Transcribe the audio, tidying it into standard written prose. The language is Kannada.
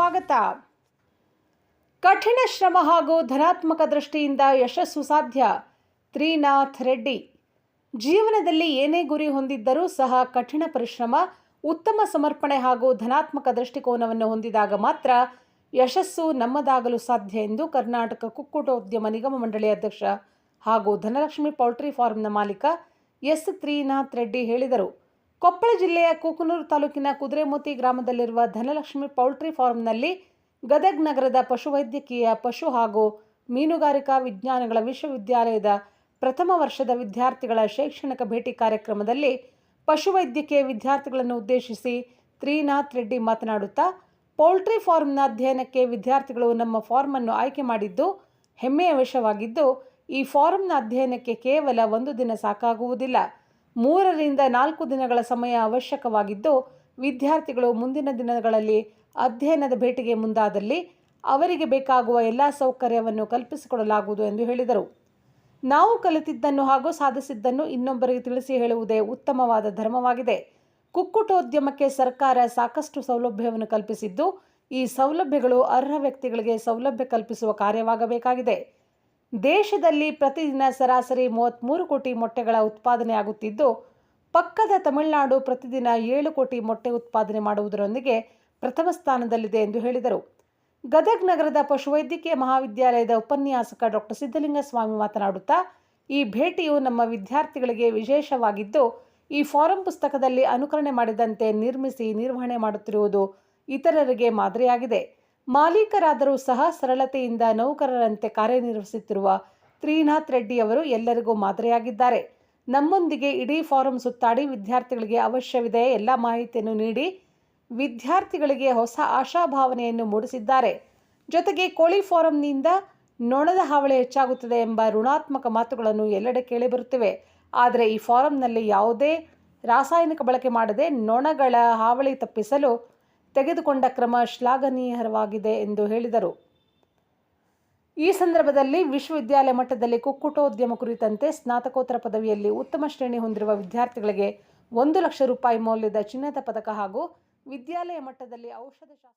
ಸ್ವಾಗತ. ಕಠಿಣ ಶ್ರಮ ಹಾಗೂ ಧನಾತ್ಮಕ ದೃಷ್ಟಿಯಿಂದ ಯಶಸ್ಸು ಸಾಧ್ಯ. ತ್ರಿನಾಥ್ ರೆಡ್ಡಿ. ಜೀವನದಲ್ಲಿ ಏನೇ ಗುರಿ ಹೊಂದಿದ್ದರೂ ಸಹ ಕಠಿಣ ಪರಿಶ್ರಮ, ಉತ್ತಮ ಸಮರ್ಪಣೆ ಹಾಗೂ ಧನಾತ್ಮಕ ದೃಷ್ಟಿಕೋನವನ್ನು ಹೊಂದಿದಾಗ ಮಾತ್ರ ಯಶಸ್ಸು ನಮ್ಮದಾಗಲು ಸಾಧ್ಯ ಎಂದು ಕರ್ನಾಟಕ ಕುಕ್ಕುಟೋದ್ಯಮ ನಿಗಮ ಮಂಡಳಿ ಅಧ್ಯಕ್ಷ ಹಾಗೂ ಧನಲಕ್ಷ್ಮಿ ಪೌಲ್ಟ್ರಿ ಫಾರ್ಮ್ನ ಮಾಲೀಕ ಎಸ್. ತ್ರಿನಾಥ್ ರೆಡ್ಡಿ ಹೇಳಿದರು. ಕೊಪ್ಪಳ ಜಿಲ್ಲೆಯ ಕೂಕನೂರು ತಾಲೂಕಿನ ಕುದುರೆಮೋತಿ ಗ್ರಾಮದಲ್ಲಿರುವ ಧನಲಕ್ಷ್ಮಿ ಪೌಲ್ಟ್ರಿ ಫಾರ್ಮ್ನಲ್ಲಿ ಗದಗ ನಗರದ ಪಶುವೈದ್ಯಕೀಯ, ಪಶು ಹಾಗೂ ಮೀನುಗಾರಿಕಾ ವಿಜ್ಞಾನಗಳ ವಿಶ್ವವಿದ್ಯಾಲಯದ ಪ್ರಥಮ ವರ್ಷದ ವಿದ್ಯಾರ್ಥಿಗಳ ಶೈಕ್ಷಣಿಕ ಭೇಟಿ ಕಾರ್ಯಕ್ರಮದಲ್ಲಿ ಪಶುವೈದ್ಯಕೀಯ ವಿದ್ಯಾರ್ಥಿಗಳನ್ನು ಉದ್ದೇಶಿಸಿ ತ್ರಿನಾಥ್ ರೆಡ್ಡಿ ಮಾತನಾಡುತ್ತಾ, ಪೌಲ್ಟ್ರಿ ಫಾರ್ಮ್ನ ಅಧ್ಯಯನಕ್ಕೆ ವಿದ್ಯಾರ್ಥಿಗಳು ನಮ್ಮ ಫಾರ್ಮ್ ಅನ್ನು ಆಯ್ಕೆ ಮಾಡಿದ್ದು ಹೆಮ್ಮೆಯ ವಿಷಯವಾಗಿದ್ದು, ಈ ಫಾರ್ಮ್ನ ಅಧ್ಯಯನಕ್ಕೆ ಕೇವಲ ಒಂದು ದಿನ ಸಾಕಾಗುವುದಿಲ್ಲ. 3 ರಿಂದ 4 ದಿನಗಳ ಸಮಯ ಅವಶ್ಯಕವಾಗಿದ್ದು, ವಿದ್ಯಾರ್ಥಿಗಳು ಮುಂದಿನ ದಿನಗಳಲ್ಲಿ ಅಧ್ಯಯನದ ಭೇಟಿಗೆ ಮುಂದಾದಲ್ಲಿ ಅವರಿಗೆ ಬೇಕಾಗುವ ಎಲ್ಲ ಸೌಕರ್ಯವನ್ನು ಕಲ್ಪಿಸಿಕೊಡಲಾಗುವುದು ಎಂದು ಹೇಳಿದರು. ನಾವು ಕಲಿತಿದ್ದನ್ನು ಹಾಗೂ ಸಾಧಿಸಿದ್ದನ್ನು ಇನ್ನೊಬ್ಬರಿಗೆ ತಿಳಿಸಿ ಹೇಳುವುದೇ ಉತ್ತಮವಾದ ಧರ್ಮವಾಗಿದೆ. ಕುಕ್ಕುಟೋದ್ಯಮಕ್ಕೆ ಸರ್ಕಾರ ಸಾಕಷ್ಟು ಸೌಲಭ್ಯವನ್ನು ಕಲ್ಪಿಸಿದ್ದು, ಈ ಸೌಲಭ್ಯಗಳು ಅರ್ಹ ವ್ಯಕ್ತಿಗಳಿಗೆ ಸೌಲಭ್ಯ ಕಲ್ಪಿಸುವ ಕಾರ್ಯವಾಗಬೇಕಾಗಿದೆ. ದೇಶದಲ್ಲಿ ಪ್ರತಿದಿನ ಸರಾಸರಿ 33 ಕೋಟಿ ಮೊಟ್ಟೆಗಳ ಉತ್ಪಾದನೆ ಆಗುತ್ತಿದ್ದು, ಪಕ್ಕದ ತಮಿಳುನಾಡು ಪ್ರತಿದಿನ 7 ಕೋಟಿ ಮೊಟ್ಟೆ ಉತ್ಪಾದನೆ ಮಾಡುವುದರೊಂದಿಗೆ ಪ್ರಥಮ ಸ್ಥಾನದಲ್ಲಿದೆ ಎಂದು ಹೇಳಿದರು. ಗದಗ ನಗರದ ಪಶುವೈದ್ಯಕೀಯ ಮಹಾವಿದ್ಯಾಲಯದ ಉಪನ್ಯಾಸಕ ಡಾಕ್ಟರ್ ಸಿದ್ದಲಿಂಗಸ್ವಾಮಿ ಮಾತನಾಡುತ್ತಾ, ಈ ಭೇಟಿಯು ನಮ್ಮ ವಿದ್ಯಾರ್ಥಿಗಳಿಗೆ ವಿಶೇಷವಾಗಿದ್ದು, ಈ ಫಾರಂ ಪುಸ್ತಕದಲ್ಲಿ ಅನುಕರಣೆ ಮಾಡಿದಂತೆ ನಿರ್ಮಿಸಿ ನಿರ್ವಹಣೆ ಮಾಡುತ್ತಿರುವುದು ಇತರರಿಗೆ ಮಾದರಿಯಾಗಿದೆ. ಮಾಲೀಕರಾದರೂ ಸಹ ಸರಳತೆಯಿಂದ ನೌಕರರಂತೆ ಕಾರ್ಯನಿರ್ವಹಿಸುತ್ತಿರುವ ತ್ರಿನಾಥ್ ರೆಡ್ಡಿ ಅವರು ಎಲ್ಲರಿಗೂ ಮಾದರಿಯಾಗಿದ್ದಾರೆ. ನಮ್ಮೊಂದಿಗೆ ಇಡೀ ಫಾರಂ ಸುತ್ತಾಡಿ ವಿದ್ಯಾರ್ಥಿಗಳಿಗೆ ಅವಶ್ಯವಿದೆ ಎಲ್ಲ ಮಾಹಿತಿಯನ್ನು ನೀಡಿ ವಿದ್ಯಾರ್ಥಿಗಳಿಗೆ ಹೊಸ ಆಶಾಭಾವನೆಯನ್ನು ಮೂಡಿಸಿದ್ದಾರೆ. ಜೊತೆಗೆ ಕೋಳಿ ಫಾರಂನಿಂದ ನೊಣದ ಹಾವಳಿ ಹೆಚ್ಚಾಗುತ್ತದೆ ಎಂಬ ಋಣಾತ್ಮಕ ಮಾತುಗಳನ್ನು ಎಲ್ಲೆಡೆ ಕೇಳಿಬರುತ್ತಿವೆ. ಆದರೆ ಈ ಫಾರಂನಲ್ಲಿ ಯಾವುದೇ ರಾಸಾಯನಿಕ ಬಳಕೆ ಮಾಡದೆ ನೊಣಗಳ ಹಾವಳಿ ತಪ್ಪಿಸಲು ತೆಗೆದುಕೊಂಡ ಕ್ರಮ ಶ್ಲಾಘನೀಯವಾಗಿದೆ ಎಂದು ಹೇಳಿದರು. ಈ ಸಂದರ್ಭದಲ್ಲಿ ವಿಶ್ವವಿದ್ಯಾಲಯ ಮಟ್ಟದಲ್ಲಿ ಕುಕ್ಕುಟೋದ್ಯಮ ಕುರಿತಂತೆ ಸ್ನಾತಕೋತ್ತರ ಪದವಿಯಲ್ಲಿ ಉತ್ತಮ ಶ್ರೇಣಿ ಹೊಂದಿರುವ ವಿದ್ಯಾರ್ಥಿಗಳಿಗೆ 1 ಲಕ್ಷ ರೂಪಾಯಿ ಮೌಲ್ಯದ ಚಿನ್ನದ ಪದಕ ಹಾಗೂ ವಿದ್ಯಾಲಯ ಮಟ್ಟದಲ್ಲಿ ಔಷಧಶಾಸ್ತ್ರ